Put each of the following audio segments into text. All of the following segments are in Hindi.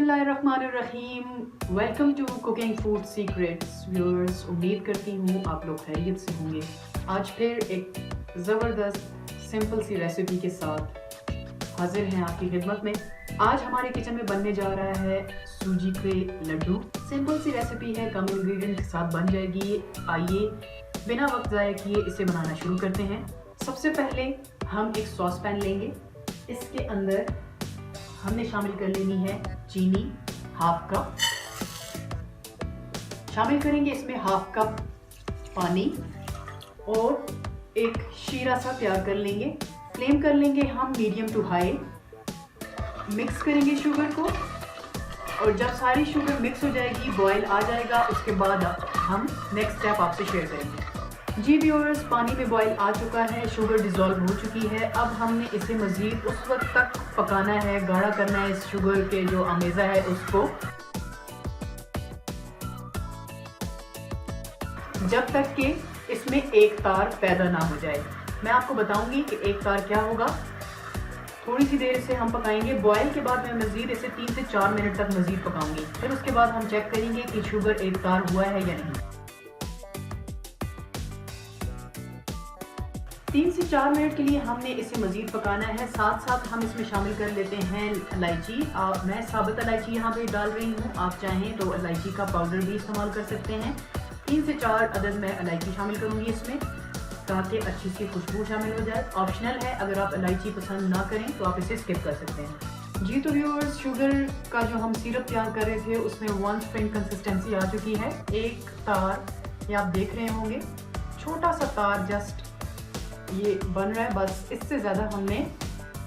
बिस्मिल्लाहिर्रहमानिर्रहीम। Welcome to cooking food secrets. Viewers, उम्मीद करती हूँ आप लोग खैरियत से होंगे। आज फिर एक ज़बरदस्त सिंपल सी रेसिपी के साथ हाजिर हैं आपकी खिदमत में। आज हमारे किचन में बनने जा रहा है सूजी के लड्डू। सिंपल सी रेसिपी है, कम इंग्रेडिएंट के साथ बन जाएगी। आइए बिना वक्त ज़ाया किए इसे बनाना शुरू करते हैं। सबसे पहले हम एक सॉस पैन लेंगे। इसके अंदर हमने शामिल कर लेनी है चीनी, हाफ कप शामिल करेंगे। इसमें हाफ कप पानी और एक शीरा सा तैयार कर लेंगे। फ्लेम कर लेंगे हम मीडियम टू हाई। मिक्स करेंगे शुगर को, और जब सारी शुगर मिक्स हो जाएगी, बॉयल आ जाएगा, उसके बाद हम नेक्स्ट स्टेप आपसे शेयर करेंगे। जी व्यूअर्स, पानी में बॉयल आ चुका है, शुगर डिज़ोल्व हो चुकी है। अब हमने इसे मज़ीद उस वक्त तक पकाना है, गाढ़ा करना है इस शुगर के जो अमेज़ा है उसको, जब तक कि इसमें एक तार पैदा ना हो जाए। मैं आपको बताऊंगी कि एक तार क्या होगा। थोड़ी सी देर इसे हम पकाएंगे। बॉयल के बाद मैं मज़ीद इसे 3 से 4 मिनट तक मज़ीद पकाऊंगी। फिर उसके बाद हम चेक करेंगे कि शुगर एक तार हुआ है या नहीं। 3 से 4 मिनट के लिए हमने इसे मज़ीद पकाना है। साथ साथ हम इसमें शामिल कर लेते हैं इलायची। मैं साबुत इलायची यहाँ पे डाल रही हूँ, आप चाहें तो इलायची का पाउडर भी इस्तेमाल कर सकते हैं। 3 से 4 अदद मैं इलायची शामिल करूँगी इसमें, ताकि अच्छी सी खुशबू शामिल हो जाए। ऑप्शनल है, अगर आप इलायची पसंद ना करें तो आप इसे स्किप कर सकते हैं। जी तो व्यूअर्स, शुगर का जो हम सिरप तैयार कर रहे थे उसमें 1 स्प्रिंग कंसिस्टेंसी आ चुकी है। एक तार ये आप देख रहे होंगे, छोटा सा तार जस्ट ये बन रहा है, बस। इससे ज़्यादा हमने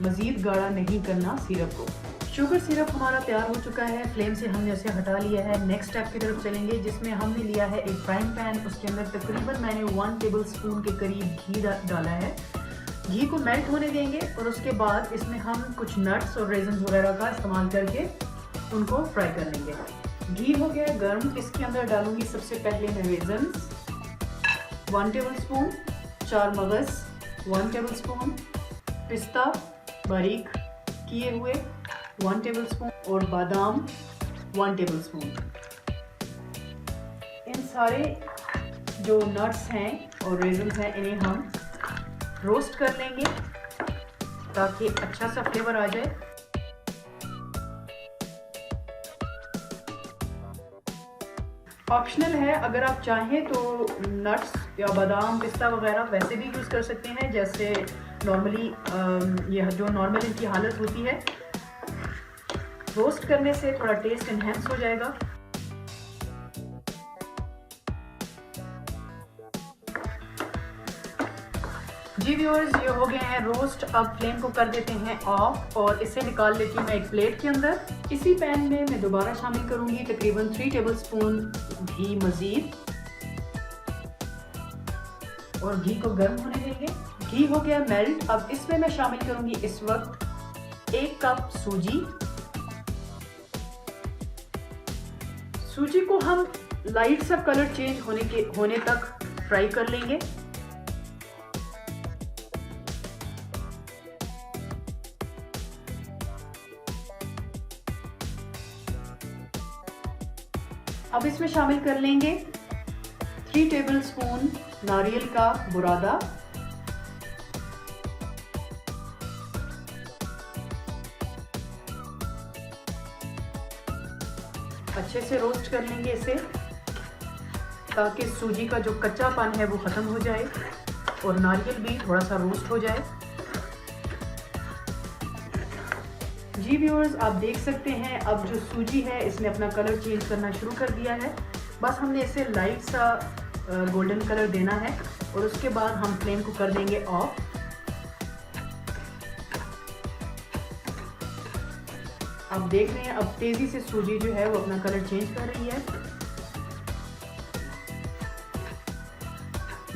मज़ीद गाढ़ा नहीं करना सिरप को। शुगर सिरप हमारा तैयार हो चुका है। फ्लेम से हमने उसे हटा लिया है। नेक्स्ट स्टेप की तरफ चलेंगे, जिसमें हमने लिया है एक फ्राइंग पैन। उसके अंदर तकरीबन मैंने 1 टेबल स्पून के करीब घी डाला है। घी को मेल्ट होने देंगे और उसके बाद इसमें हम कुछ नट्स और रेजन वगैरह का इस्तेमाल करके उनको फ्राई कर लेंगे। घी हो गया गर्म, इसके अंदर डालूंगी सबसे पहले मैं रेजन 1 टेबल स्पून, 4 मगज़ 1 टेबल स्पून, पिस्ता बारीक किए हुए 1 टेबल स्पून, और बादाम 1 टेबल स्पून। इन सारे जो नट्स हैं और रेजन्स हैं, इन्हें हम रोस्ट कर लेंगे ताकि अच्छा सा फ्लेवर आ जाए। ऑप्शनल है, अगर आप चाहें तो नट्स या बादाम पिस्ता वगैरह वैसे भी यूज़ कर सकते हैं, जैसे नॉर्मली ये जो नॉर्मल इनकी हालत होती है। रोस्ट करने से थोड़ा टेस्ट इन्हेंस हो जाएगा। जी व्यूअर्स, ये हो गए हैं रोस्ट। अब फ्लेम को कर देते हैं ऑफ और इसे निकाल लेती हूँ मैं एक प्लेट के अंदर। इसी पैन में मैं दोबारा शामिल करूंगी तकरीबन 3 टेबल स्पून घी मज़ीद, और घी को गर्म होने देंगे। घी हो गया मेल्ट। अब इसमें मैं शामिल करूंगी इस वक्त 1 कप सूजी। सूजी को हम लाइट सा कलर चेंज होने तक फ्राई कर लेंगे। अब इसमें शामिल कर लेंगे 3 टेबल स्पून नारियल का बुरादा, अच्छे से रोस्ट कर लेंगे इसे, ताकि सूजी का जो कच्चापन है वो ख़त्म हो जाए और नारियल भी थोड़ा सा रोस्ट हो जाए। जी व्यूअर्स, आप देख सकते हैं अब जो सूजी है इसने अपना कलर चेंज करना शुरू कर दिया है। बस हमने इसे लाइट सा गोल्डन कलर देना है और उसके बाद हम फ्लेम को कर देंगे ऑफ। आप देख रहे हैं अब तेज़ी से सूजी जो है वो अपना कलर चेंज कर रही है।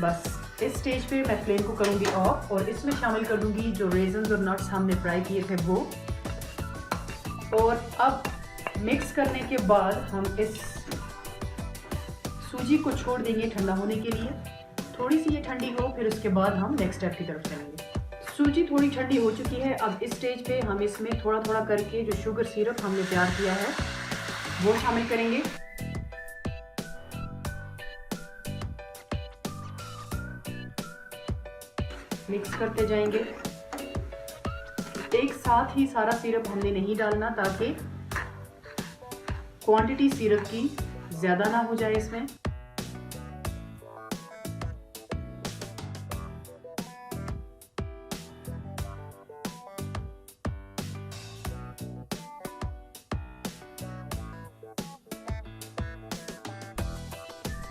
बस इस स्टेज पे मैं फ्लेम को करूँगी ऑफ और इसमें शामिल कर दूँगी जो रेजन्स और नट्स हमने फ्राई किए थे वो। और अब मिक्स करने के बाद हम इस सूजी को छोड़ देंगे ठंडा होने के लिए। थोड़ी सी ये ठंडी हो, फिर उसके बाद हम नेक्स्ट स्टेप की तरफ चलेंगे। सूजी थोड़ी ठंडी हो चुकी है। अब इस स्टेज पे हम इसमें थोड़ा थोड़ा करके जो शुगर सिरप हमने तैयार किया है वो शामिल करेंगे। मिक्स करते जाएंगे। एक साथ ही सारा सिरप हमने नहीं डालना ताकि क्वांटिटी सिरप की ज़्यादा ना हो जाए इसमें।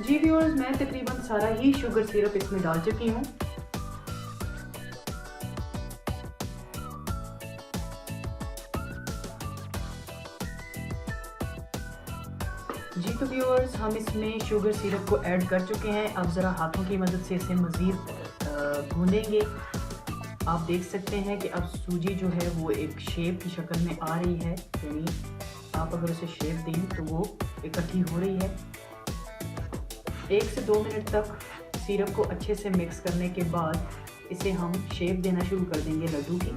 जी व्यूअर्स, मैं तकरीबन सारा ही शुगर सिरप इसमें डाल चुकी हूँ। जी तो व्यूअर्स, हम इसमें शुगर सिरप को ऐड कर चुके हैं। अब ज़रा हाथों की मदद से इसे मज़ीद भूनेंगे। आप देख सकते हैं कि अब सूजी जो है वो एक शेप की शक्ल में आ रही है, यानी आप अगर उसे शेप दें तो वो इकट्ठी हो रही है। 1 से 2 मिनट तक सिरप को अच्छे से मिक्स करने के बाद इसे हम शेप देना शुरू कर देंगे लड्डू की।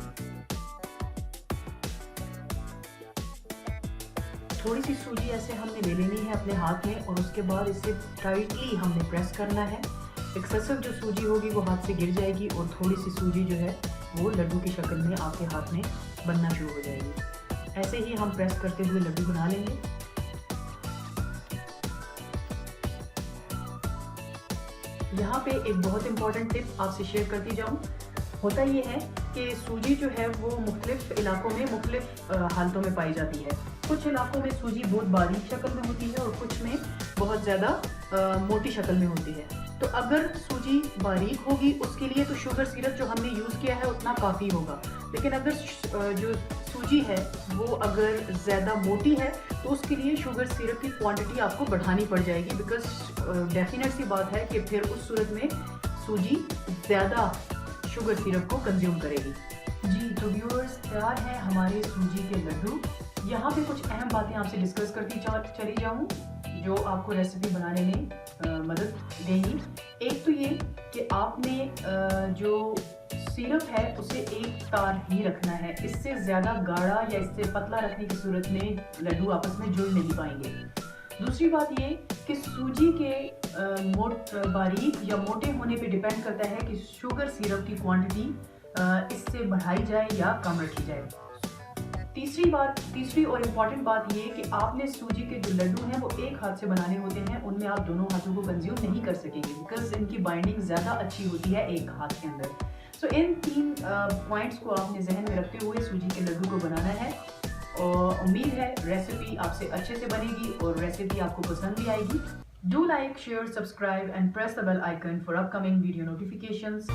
थोड़ी सी सूजी ऐसे हमने ले लेनी है अपने हाथ में और उसके बाद इसे टाइटली हमने प्रेस करना है। एक्सेसिव जो सूजी होगी वो हाथ से गिर जाएगी और थोड़ी सी सूजी जो है वो लड्डू की शक्ल में आपके हाथ में बनना शुरू हो जाएगी। ऐसे ही हम प्रेस करते हुए लड्डू बना लेंगे। यहाँ पे एक बहुत इंपॉर्टेंट टिप आपसे शेयर करती जाऊँ। होता ये है कि सूजी जो है वो मुख्तलिफ इलाकों में मुख्तलिफ हालतों में पाई जाती है। कुछ इलाकों में सूजी बहुत बारीक शक्ल में होती है और कुछ में बहुत ज़्यादा मोटी शक्ल में होती है। तो अगर सूजी बारीक होगी उसके लिए तो शुगर सिरप जो हमने यूज़ किया है उतना काफ़ी होगा, लेकिन अगर जो सूजी है वो अगर ज़्यादा मोटी है तो उसके लिए शुगर सिरप की क्वांटिटी आपको बढ़ानी पड़ जाएगी। बिकॉज डेफिनेट सी बात है कि फिर उस सूरत में सूजी ज़्यादा शुगर सिरप को कंज्यूम करेगी। जी तो व्यूअर्स, तैयार है हमारे सूजी के लड्डू। यहाँ पे कुछ अहम बातें आपसे डिस्कस करती चली जाऊँ जो आपको रेसिपी बनाने में मदद देंगी। एक तो ये कि आपने जो सिरप है उसे एक तार ही रखना है। इससे ज़्यादा गाढ़ा या इससे पतला रखने की सूरत में लड्डू आपस में जुड़ नहीं पाएंगे। दूसरी बात ये कि सूजी के बारीक या मोटे होने पे डिपेंड करता है कि शुगर सिरप की क्वांटिटी इससे बढ़ाई जाए या कम रखी जाए। तीसरी और इम्पॉर्टेंट बात ये कि आपने सूजी के जो लड्डू हैं वो एक हाथ से बनाने होते हैं, उनमें आप दोनों हाथों को कंज्यूम नहीं कर सकेंगे बिकॉज इनकी बाइंडिंग ज़्यादा अच्छी होती है एक हाथ के अंदर। सो इन 3 पॉइंट्स को आपने जहन में रखते हुए सूजी के लड्डू को बनाना है और उम्मीद है रेसिपी आपसे अच्छे से बनेगी और रेसिपी आपको पसंद भी आएगी। Do like, share, subscribe and press the bell icon for upcoming video notifications.